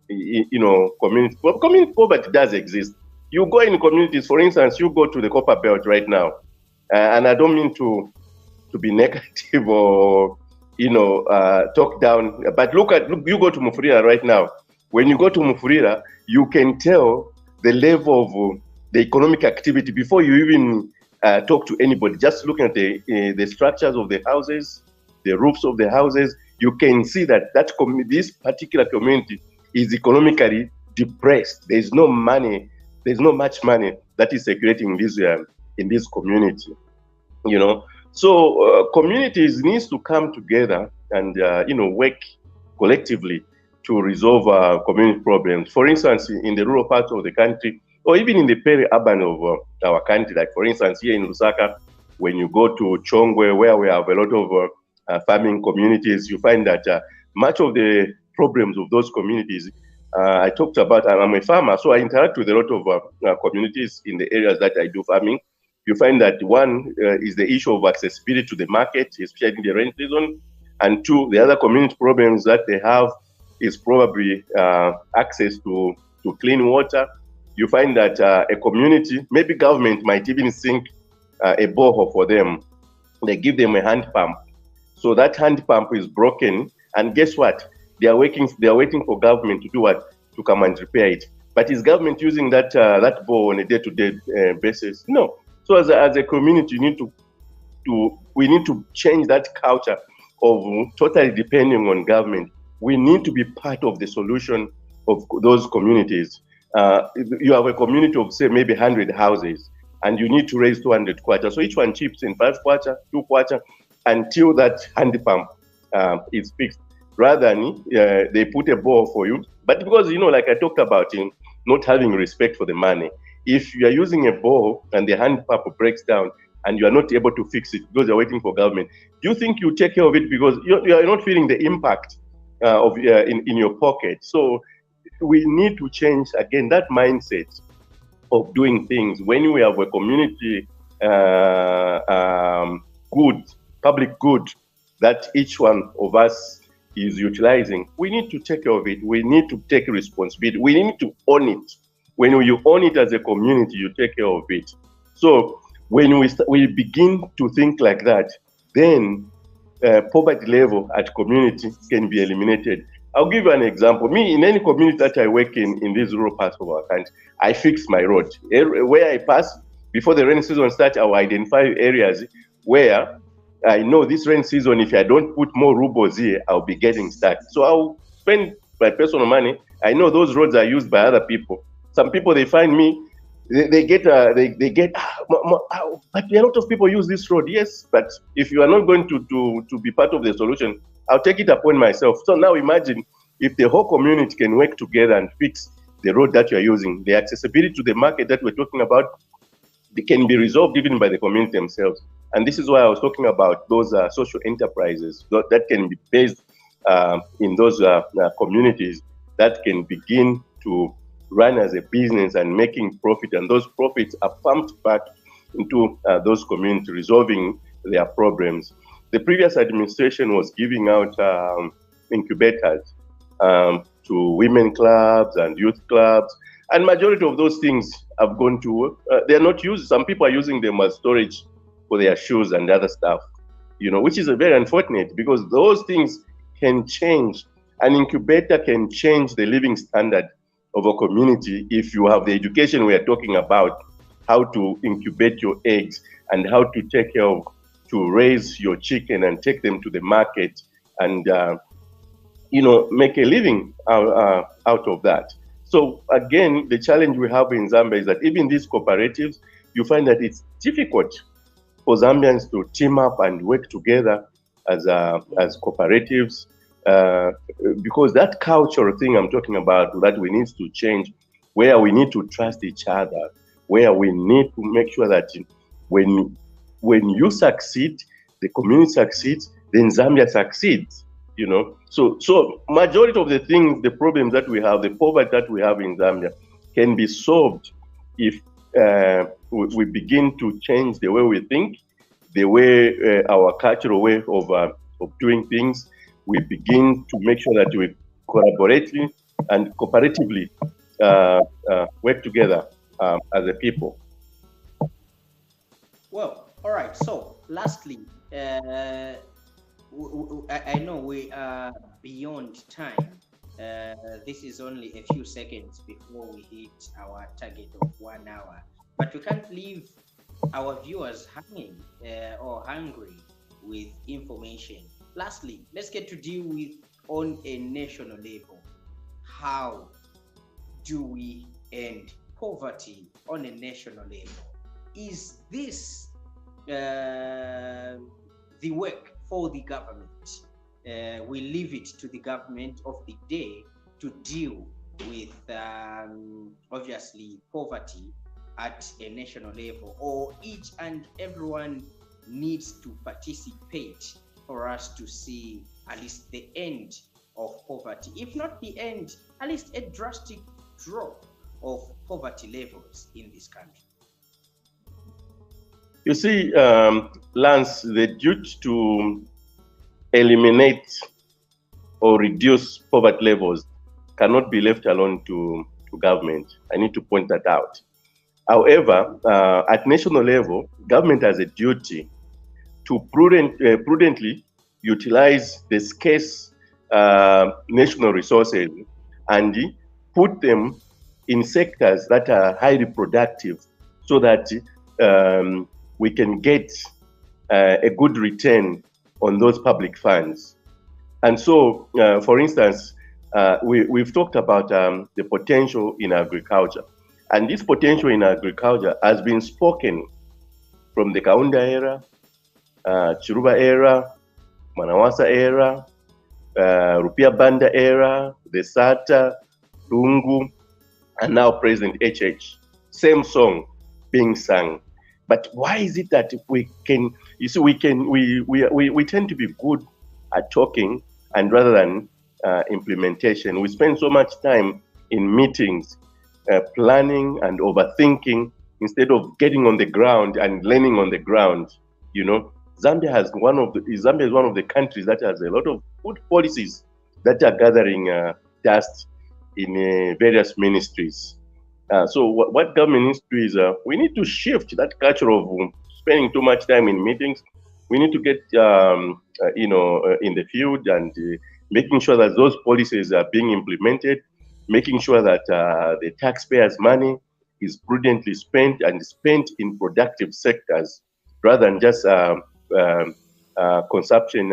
you know, community poverty does exist. You go in communities, for instance, you go to the Copper Belt right now, and I don't mean to be negative or, you know, talk down, but look, you go to Mufurira right now. When you go to Mufurira, you can tell the level of the economic activity before you even talk to anybody. Just looking at the structures of the houses, the roofs of the houses, you can see that this particular community is economically depressed. There's no money, there's not much money that is circulating in this community, you know. So communities needs to come together and you know, work collectively to resolve community problems. For instance, in the rural parts of the country, or even in the peri-urban of our country, like for instance, here in Lusaka, when you go to Chongwe, where we have a lot of farming communities, you find that much of the problems of those communities, I talked about, I'm a farmer, so I interact with a lot of communities in the areas that I do farming. You find that one is the issue of accessibility to the market, especially in the rain season. And two, the other community problems that they have is probably access to clean water. You find that a community, maybe government might even sink a borehole for them. They give them a hand pump. So that hand pump is broken, and guess what? They are waiting for government to do what? To come and repair it. But is government using that bore on a day-to-day basis? No. So as a community, we need to change that culture of totally depending on government. We need to be part of the solution of those communities. You have a community of, say, maybe 100 houses, and you need to raise 200 kwacha. So each one chips in 5 kwacha, 2 kwacha, until that hand pump is fixed. Rather than they put a bore for you. But because, like I talked about, not having respect for the money, if you are using a bore and the hand pump breaks down and you are not able to fix it because you're waiting for government, do you think you take care of it because you are not feeling the impact in your pocket? So we need to change, again, that mindset of doing things. When we have a community good, public good, that each one of us is utilizing, we need to take care of it. We need to take responsibility. We need to own it. When you own it as a community, you take care of it. So when we begin to think like that, then poverty level at community can be eliminated. I'll give you an example. Me, in any community that I work in these rural parts of our country, I fix my road. Where I pass, before the rainy season starts, I will identify areas where I know this rain season, if I don't put more rubles here, I'll be getting stuck. So I'll spend my personal money. I know those roads are used by other people. Some people, they find me, they get, but a lot of people use this road. Yes, but if you are not going to be part of the solution, I'll take it upon myself. So now imagine if the whole community can work together and fix the road that you're using, the accessibility to the market that we're talking about, they can be resolved even by the community themselves. And this is why I was talking about those social enterprises that can be based in those communities that can begin to run as a business and making profit. And those profits are pumped back into those communities, resolving their problems. The previous administration was giving out incubators to women clubs and youth clubs. And majority of those things have gone to, they're not used. Some people are using them as storage for their shoes and other stuff, which is very unfortunate because those things can change. An incubator can change the living standard of a community if you have the education we are talking about, how to incubate your eggs and how to take care of, to raise your chicken and take them to the market and, make a living out of that. So again, the challenge we have in Zambia is that even these cooperatives, you find that it's difficult for Zambians to team up and work together as cooperatives, because that cultural thing I'm talking about, that we need to change, where we need to trust each other, where we need to make sure that when you succeed, the community succeeds, then Zambia succeeds. So majority of the things, the problems that we have, the poverty that we have in Zambia, can be solved if we begin to change the way we think, the way our cultural way of doing things. We begin to make sure that we collaborate and cooperatively work together as a people. Well, all right. So lastly, I know we are beyond time. This is only a few seconds before we hit our target of 1 hour. But we can't leave our viewers hanging or hungry with information. Lastly, let's get to deal with on a national level. How do we end poverty on a national level? Is this the work for the government? we leave it to the government of the day to deal with obviously poverty at a national level, or each and everyone needs to participate for us to see at least the end of poverty, if not the end, at least a drastic drop of poverty levels in this country? You see, Lance, the duty to eliminate or reduce poverty levels cannot be left alone to government. I need to point that out. However, at national level, government has a duty to prudently utilize the scarce national resources and put them in sectors that are highly productive, so that we can get a good return on those public funds. And so, for instance, we've talked about the potential in agriculture. And this potential in agriculture has been spoken from the Kaunda era, Chiruba era, Manawasa era, Rupia Banda era, the Sata, Lungu, and now President HH. Same song being sung. But why is it that we can, you see, we tend to be good at talking, and rather than implementation, we spend so much time in meetings, planning and overthinking, instead of getting on the ground and learning on the ground. You know, Zambia is one of the countries that has a lot of good policies that are gathering dust in various ministries. So what government needs to do is we need to shift that culture of spending too much time in meetings. We need to get in the field and making sure that those policies are being implemented, making sure that the taxpayers' money is prudently spent and spent in productive sectors, rather than just consumption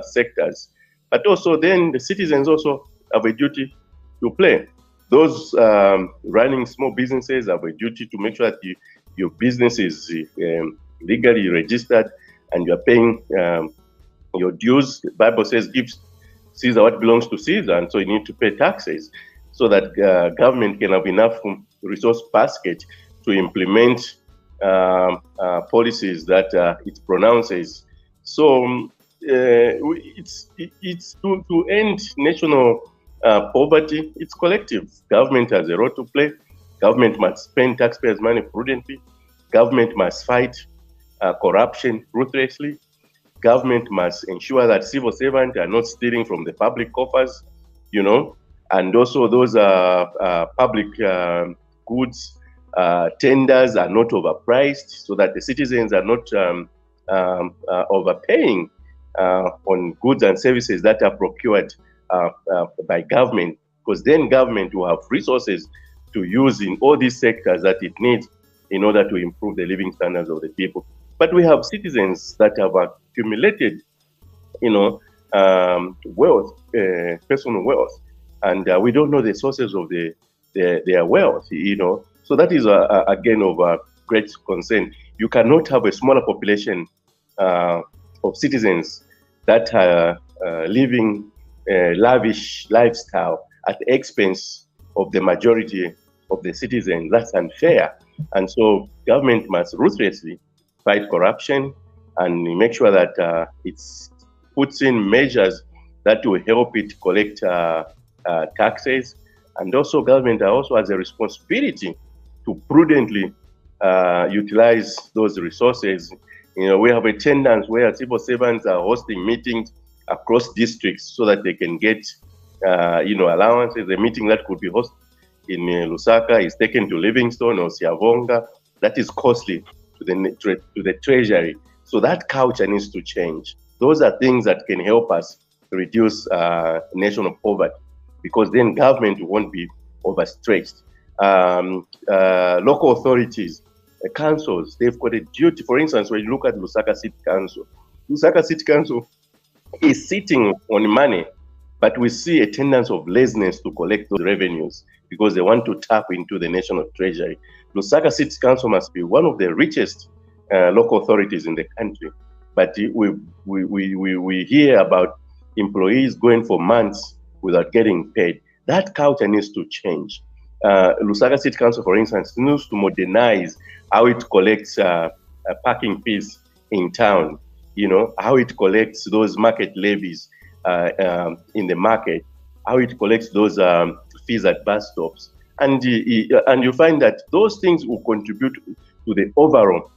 sectors. But also then the citizens also have a duty to play. Those running small businesses have a duty to make sure that your business is legally registered and you are paying your dues. The Bible says, give Caesar what belongs to Caesar, and so you need to pay taxes so that government can have enough resource basket to implement policies that it pronounces. So it's to end national poverty. It's collective. Government has a role to play. Government must spend taxpayers' money prudently. Government must fight corruption ruthlessly. Government must ensure that civil servants are not stealing from the public coffers, you know, and also those public goods tenders are not overpriced, so that the citizens are not overpaying on goods and services that are procured by government, because then government will have resources to use in all these sectors that it needs in order to improve the living standards of the people. But we have citizens that have accumulated, wealth, personal wealth, and we don't know the sources of their wealth, So that is again of great concern. You cannot have a smaller population of citizens that are living a lavish lifestyle at the expense of the majority of the citizens. That's unfair. And so government must ruthlessly fight corruption and make sure that it puts in measures that will help it collect taxes. And also government also has a responsibility to prudently utilize those resources. We have a tendency where civil servants are hosting meetings across districts so that they can get, allowances. A meeting that could be hosted in Lusaka is taken to Livingstone or Siavonga. That is costly to the treasury. So that culture needs to change. Those are things that can help us reduce national poverty, because then government won't be overstretched. Local authorities, councils, they've got a duty. For instance, when you look at Lusaka City Council is sitting on money, but we see a tendency of laziness to collect those revenues because they want to tap into the national treasury. Lusaka City Council must be one of the richest local authorities in the country, but we hear about employees going for months without getting paid. That culture needs to change. Lusaka City Council, for instance, needs to modernize how it collects parking fees in town, how it collects those market levies in the market, how it collects those fees at bus stops. And you find that those things will contribute to the overall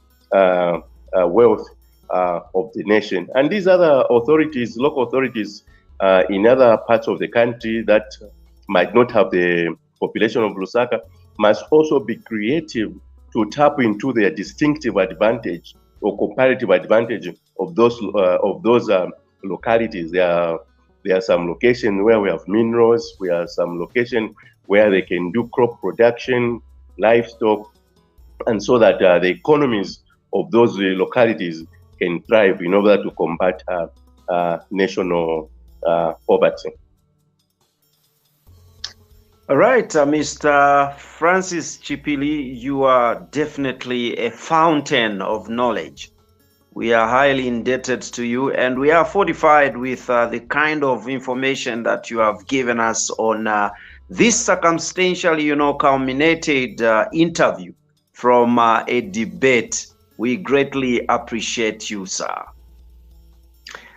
wealth of the nation. And these other authorities, local authorities in other parts of the country that might not have the population of Lusaka, must also be creative to tap into their distinctive advantage or comparative advantage of those localities. There are some locations where we have minerals. We have some locations where they can do crop production, livestock, and so that the economies of those localities can thrive in order to combat national poverty. All right, Mr. Francis Chipili, you are definitely a fountain of knowledge. We are highly indebted to you, and we are fortified with the kind of information that you have given us on this circumstantially, culminated interview from a debate. We greatly appreciate you, sir.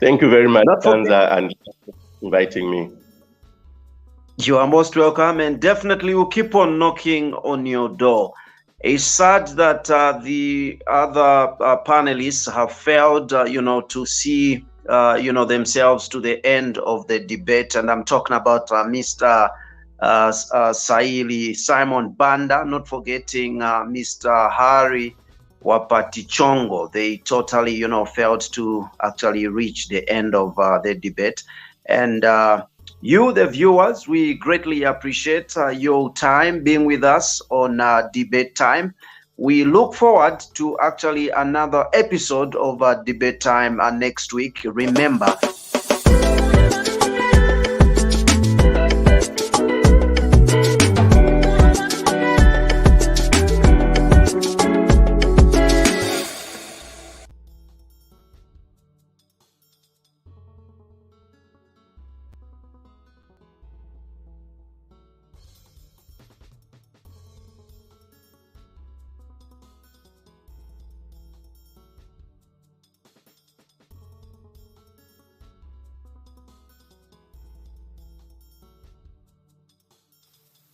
Thank you very much, Chaza, and inviting me. You are most welcome, and definitely we'll keep on knocking on your door. It's sad that the other panelists have failed, to see, themselves to the end of the debate. And I'm talking about Mr. Saeed Simon Banda, not forgetting Mr. Harry Wapatichongo. They totally, failed to actually reach the end of the debate. And you, the viewers, we greatly appreciate your time being with us on Debate Time. We look forward to actually another episode of Debate Time next week. Remember,